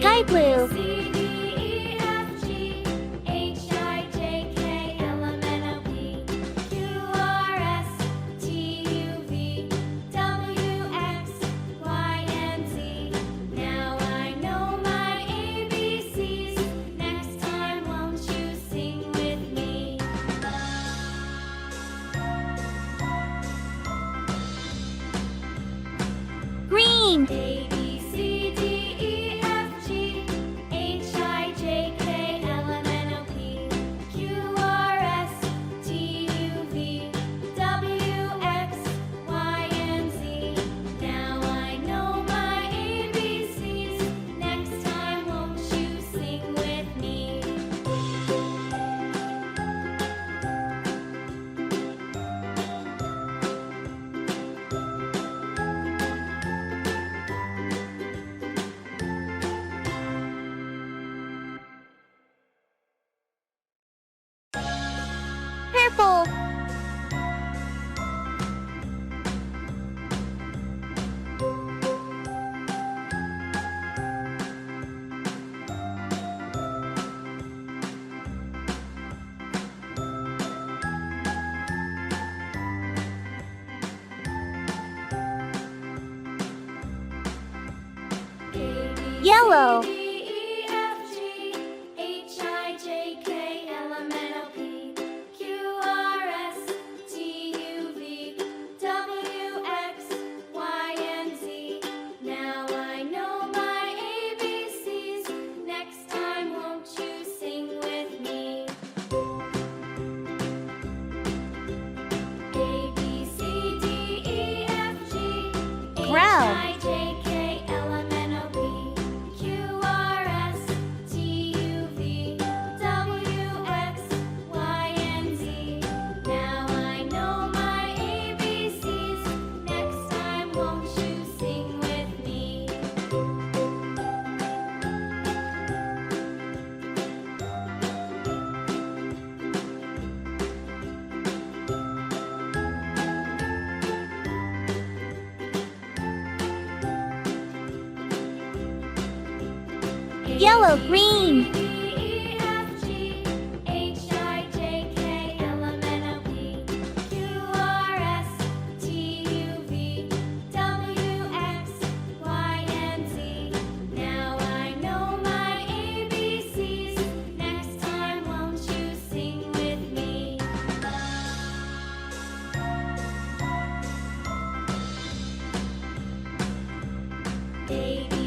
Sky blue. Green. A, B, C, D, E, F, G, H, I, J, K, L, M, N, O, P, Q, R, S, T, U, V, W, X, Y, and Z. Now I know my ABCs. Next time, won't you sing with me? Purple. Yellow. Brown. Yellow, green. A, B,